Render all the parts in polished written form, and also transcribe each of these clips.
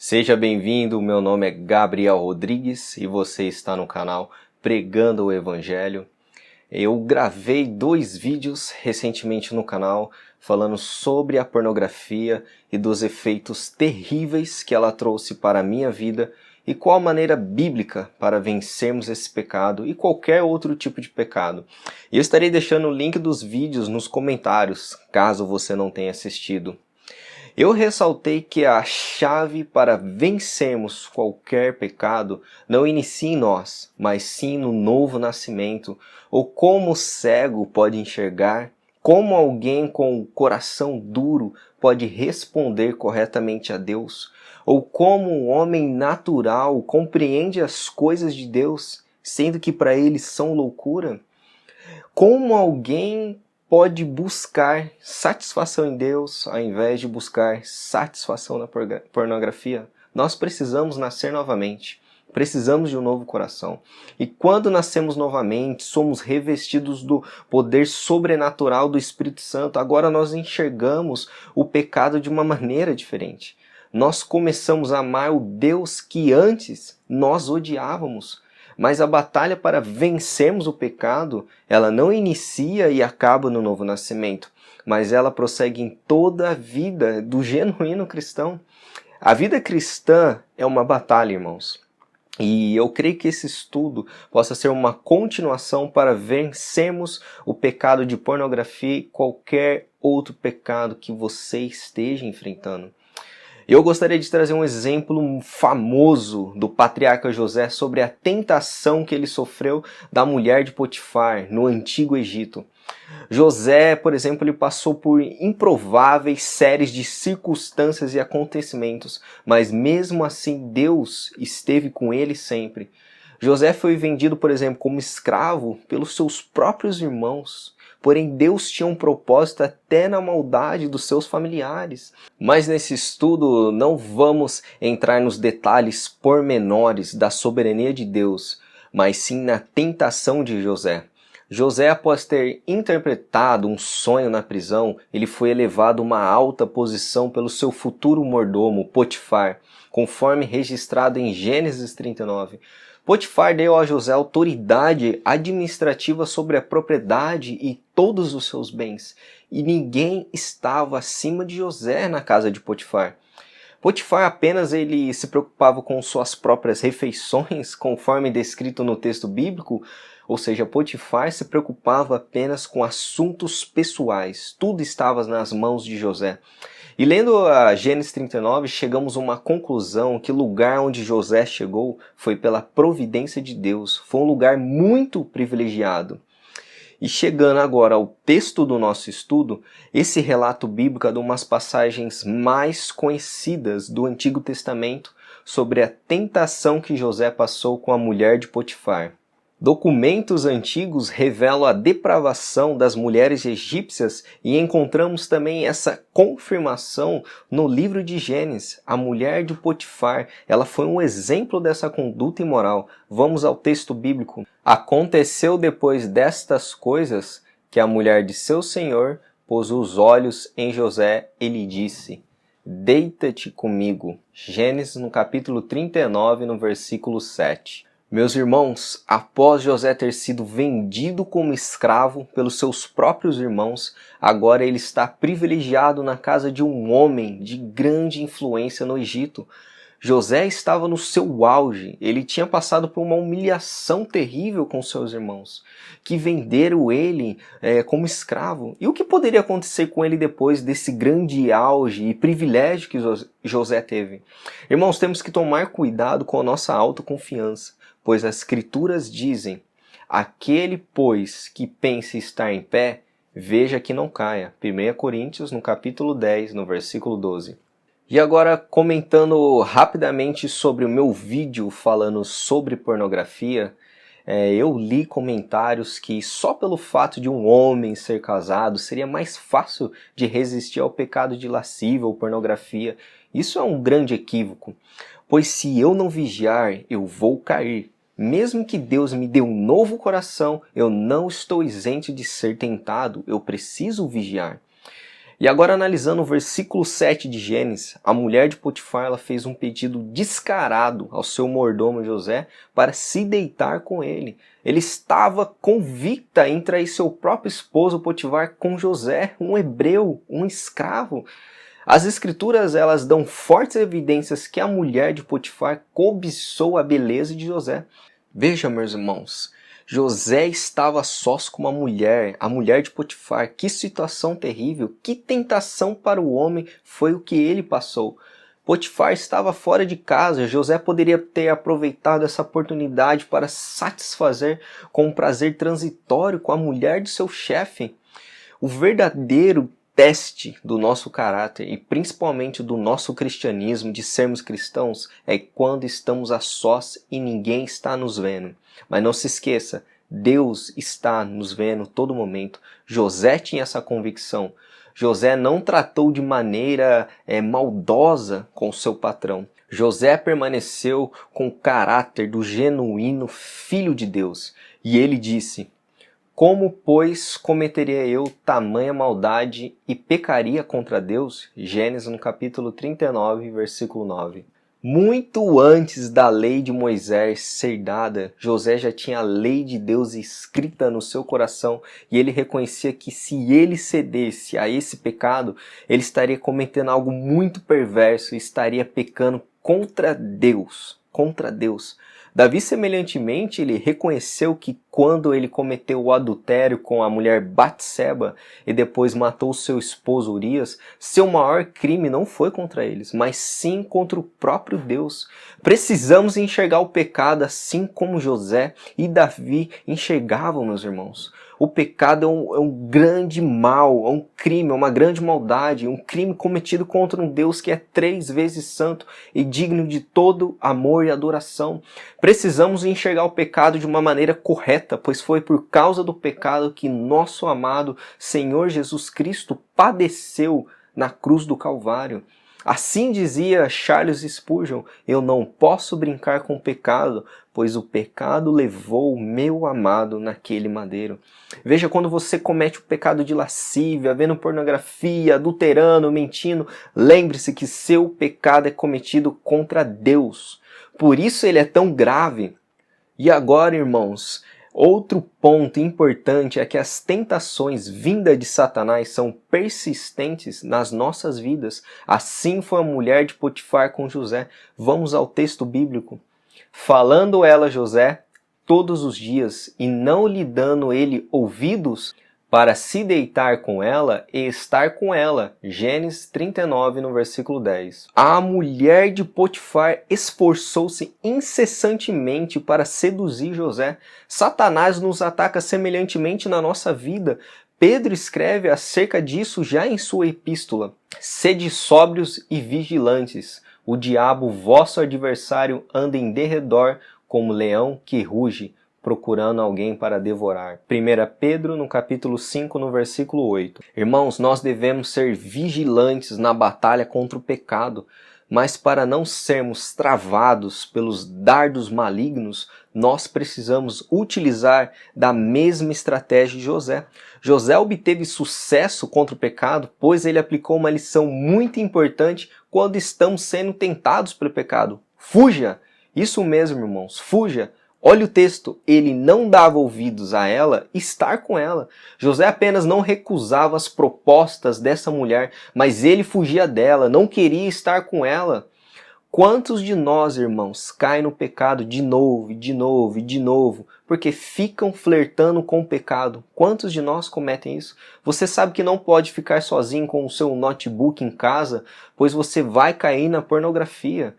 Seja bem-vindo, meu nome é Gabriel Rodrigues e você está no canal Pregando o Evangelho. Eu gravei 2 vídeos recentemente no canal falando sobre a pornografia e dos efeitos terríveis que ela trouxe para a minha vida e qual a maneira bíblica para vencermos esse pecado e qualquer outro tipo de pecado. E eu estarei deixando o link dos vídeos nos comentários, caso você não tenha assistido. Eu ressaltei que a chave para vencermos qualquer pecado não inicia em nós, mas sim no novo nascimento, ou como o cego pode enxergar, como alguém com o coração duro pode responder corretamente a Deus, ou como um homem natural compreende as coisas de Deus, sendo que para ele são loucura. Como alguém pode buscar satisfação em Deus ao invés de buscar satisfação na pornografia? Nós precisamos nascer novamente. Precisamos de um novo coração. E quando nascemos novamente, somos revestidos do poder sobrenatural do Espírito Santo. Agora nós enxergamos o pecado de uma maneira diferente. Nós começamos a amar o Deus que antes nós odiávamos. Mas a batalha para vencermos o pecado, ela não inicia e acaba no novo nascimento, mas ela prossegue em toda a vida do genuíno cristão. A vida cristã é uma batalha, irmãos. E eu creio que esse estudo possa ser uma continuação para vencermos o pecado de pornografia e qualquer outro pecado que você esteja enfrentando. Eu gostaria de trazer um exemplo famoso do patriarca José sobre a tentação que ele sofreu da mulher de Potifar no Antigo Egito. José, por exemplo, ele passou por improváveis séries de circunstâncias e acontecimentos, mas mesmo assim Deus esteve com ele sempre. José foi vendido, por exemplo, como escravo pelos seus próprios irmãos. Porém, Deus tinha um propósito até na maldade dos seus familiares. Mas nesse estudo não vamos entrar nos detalhes pormenores da soberania de Deus, mas sim na tentação de José. José, após ter interpretado um sonho na prisão, ele foi elevado a uma alta posição pelo seu futuro mordomo, Potifar, conforme registrado em Gênesis 39. Potifar deu a José autoridade administrativa sobre a propriedade e todos os seus bens, e ninguém estava acima de José na casa de Potifar. Potifar apenas ele se preocupava com suas próprias refeições, conforme descrito no texto bíblico, ou seja, Potifar se preocupava apenas com assuntos pessoais, tudo estava nas mãos de José. E lendo a Gênesis 39, chegamos a uma conclusão que o lugar onde José chegou foi pela providência de Deus, foi um lugar muito privilegiado. E chegando agora ao texto do nosso estudo, esse relato bíblico é de umas passagens mais conhecidas do Antigo Testamento sobre a tentação que José passou com a mulher de Potifar. Documentos antigos revelam a depravação das mulheres egípcias e encontramos também essa confirmação no livro de Gênesis. A mulher de Potifar, ela foi um exemplo dessa conduta imoral. Vamos ao texto bíblico. Aconteceu depois destas coisas que a mulher de seu senhor pôs os olhos em José e lhe disse: deita-te comigo. Gênesis no capítulo 39, no versículo 7. Meus irmãos, após José ter sido vendido como escravo pelos seus próprios irmãos, agora ele está privilegiado na casa de um homem de grande influência no Egito. José estava no seu auge, ele tinha passado por uma humilhação terrível com seus irmãos, que venderam ele como escravo. E o que poderia acontecer com ele depois desse grande auge e privilégio que José teve? Irmãos, temos que tomar cuidado com a nossa autoconfiança, pois as Escrituras dizem: aquele, pois, que pensa estar em pé, veja que não caia. 1 Coríntios, no capítulo 10, no versículo 12. E agora, comentando rapidamente sobre o meu vídeo falando sobre pornografia, eu li comentários que só pelo fato de um homem ser casado seria mais fácil de resistir ao pecado de lascívia ou pornografia. Isso é um grande equívoco, pois se eu não vigiar, eu vou cair. Mesmo que Deus me dê um novo coração, eu não estou isento de ser tentado, eu preciso vigiar. E agora analisando o versículo 7 de Gênesis, a mulher de Potifar ela fez um pedido descarado ao seu mordomo José para se deitar com ele. Ele estava convicta em trair seu próprio esposo Potifar com José, um hebreu, um escravo. As escrituras elas dão fortes evidências que a mulher de Potifar cobiçou a beleza de José. Veja, meus irmãos, José estava a sós com uma mulher, a mulher de Potifar. Que situação terrível, que tentação para o homem foi o que ele passou. Potifar estava fora de casa, José poderia ter aproveitado essa oportunidade para satisfazer com um prazer transitório com a mulher de seu chefe. O verdadeiro teste do nosso caráter e principalmente do nosso cristianismo, de sermos cristãos, é quando estamos a sós e ninguém está nos vendo. Mas não se esqueça, Deus está nos vendo todo momento. José tinha essa convicção. José não tratou de maneira maldosa com seu patrão. José permaneceu com o caráter do genuíno filho de Deus. E ele disse: como, pois, cometeria eu tamanha maldade e pecaria contra Deus? Gênesis no capítulo 39, versículo 9. Muito antes da lei de Moisés ser dada, José já tinha a lei de Deus escrita no seu coração e ele reconhecia que se ele cedesse a esse pecado, ele estaria cometendo algo muito perverso e estaria pecando contra Deus. Contra Deus. Davi, semelhantemente, ele reconheceu que quando ele cometeu o adultério com a mulher Batseba e depois matou seu esposo Urias, seu maior crime não foi contra eles, mas sim contra o próprio Deus. Precisamos enxergar o pecado assim como José e Davi enxergavam, meus irmãos. O pecado é um grande mal, é um crime, é uma grande maldade, um crime cometido contra um Deus que é 3 vezes santo e digno de todo amor e adoração. Precisamos enxergar o pecado de uma maneira correta, pois foi por causa do pecado que nosso amado Senhor Jesus Cristo padeceu na cruz do Calvário. Assim dizia Charles Spurgeon: eu não posso brincar com o pecado, pois o pecado levou o meu amado naquele madeiro. Veja, quando você comete o pecado de lascívia, vendo pornografia, adulterando, mentindo, lembre-se que seu pecado é cometido contra Deus. Por isso ele é tão grave. E agora, irmãos, outro ponto importante é que as tentações vindas de Satanás são persistentes nas nossas vidas. Assim foi a mulher de Potifar com José. Vamos ao texto bíblico. Falando ela, José, todos os dias, e não lhe dando ele ouvidos, para se deitar com ela e estar com ela. Gênesis 39, no versículo 10. A mulher de Potifar esforçou-se incessantemente para seduzir José. Satanás nos ataca semelhantemente na nossa vida. Pedro escreve acerca disso já em sua epístola. Sede sóbrios e vigilantes. O diabo, vosso adversário, anda em derredor como leão que ruge, procurando alguém para devorar. 1 Pedro, no capítulo 5, no versículo 8. Irmãos, nós devemos ser vigilantes na batalha contra o pecado, mas para não sermos travados pelos dardos malignos, nós precisamos utilizar da mesma estratégia de José. José obteve sucesso contra o pecado, pois ele aplicou uma lição muito importante quando estamos sendo tentados pelo pecado. Fuja! Isso mesmo, irmãos, fuja! Olha o texto, ele não dava ouvidos a ela estar com ela. José apenas não recusava as propostas dessa mulher, mas ele fugia dela, não queria estar com ela. Quantos de nós, irmãos, caem no pecado de novo, de novo, de novo, porque ficam flertando com o pecado? Quantos de nós cometem isso? Você sabe que não pode ficar sozinho com o seu notebook em casa, pois você vai cair na pornografia.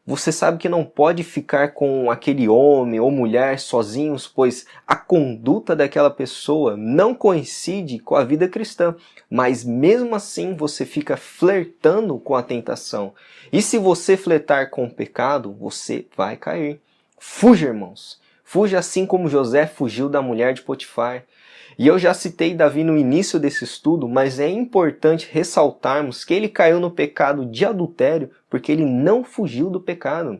Você sabe que não pode ficar com aquele homem ou mulher sozinhos, pois a conduta daquela pessoa não coincide com a vida cristã. Mas mesmo assim você fica flertando com a tentação. E se você flertar com o pecado, você vai cair. Fuja, irmãos. Fuja assim como José fugiu da mulher de Potifar. E eu já citei Davi no início desse estudo, mas é importante ressaltarmos que ele caiu no pecado de adultério porque ele não fugiu do pecado.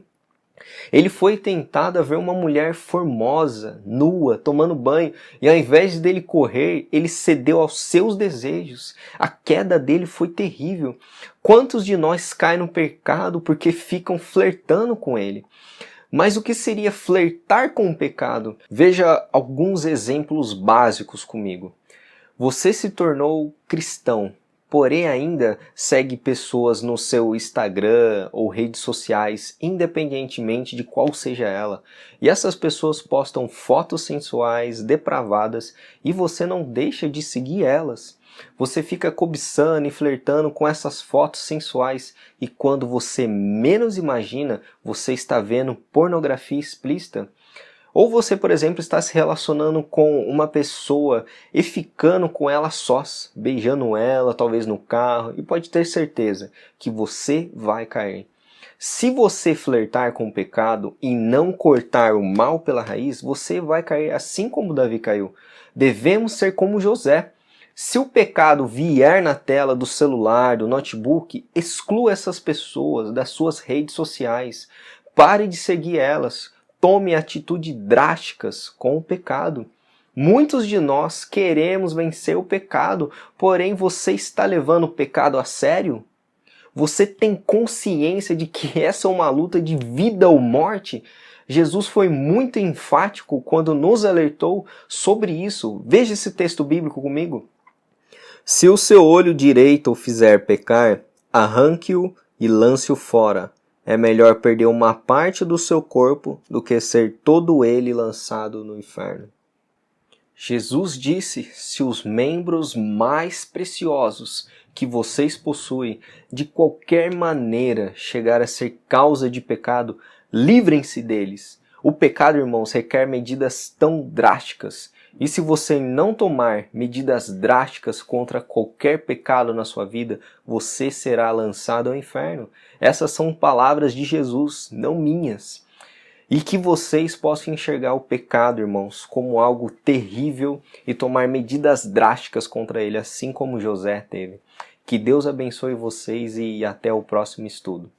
Ele foi tentado a ver uma mulher formosa, nua, tomando banho, e ao invés dele correr, ele cedeu aos seus desejos. A queda dele foi terrível. Quantos de nós caem no pecado porque ficam flertando com ele? Mas o que seria flertar com o pecado? Veja alguns exemplos básicos comigo. Você se tornou cristão, porém ainda segue pessoas no seu Instagram ou redes sociais, independentemente de qual seja ela. E essas pessoas postam fotos sensuais, depravadas, e você não deixa de seguir elas. Você fica cobiçando e flertando com essas fotos sensuais, e quando você menos imagina, você está vendo pornografia explícita. Ou você, por exemplo, está se relacionando com uma pessoa e ficando com ela sós, beijando ela, talvez no carro, e pode ter certeza que você vai cair. Se você flertar com o pecado e não cortar o mal pela raiz, você vai cair assim como Davi caiu. Devemos ser como José. Se o pecado vier na tela do celular, do notebook, exclua essas pessoas das suas redes sociais. Pare de seguir elas. Tome atitudes drásticas com o pecado. Muitos de nós queremos vencer o pecado, porém você está levando o pecado a sério? Você tem consciência de que essa é uma luta de vida ou morte? Jesus foi muito enfático quando nos alertou sobre isso. Veja esse texto bíblico comigo. Se o seu olho direito o fizer pecar, arranque-o e lance-o fora. É melhor perder uma parte do seu corpo do que ser todo ele lançado no inferno. Jesus disse: se os membros mais preciosos que vocês possuem de qualquer maneira chegar a ser causa de pecado, livrem-se deles. O pecado, irmãos, requer medidas tão drásticas. E se você não tomar medidas drásticas contra qualquer pecado na sua vida, você será lançado ao inferno. Essas são palavras de Jesus, não minhas. E que vocês possam enxergar o pecado, irmãos, como algo terrível e tomar medidas drásticas contra ele, assim como José teve. Que Deus abençoe vocês e até o próximo estudo.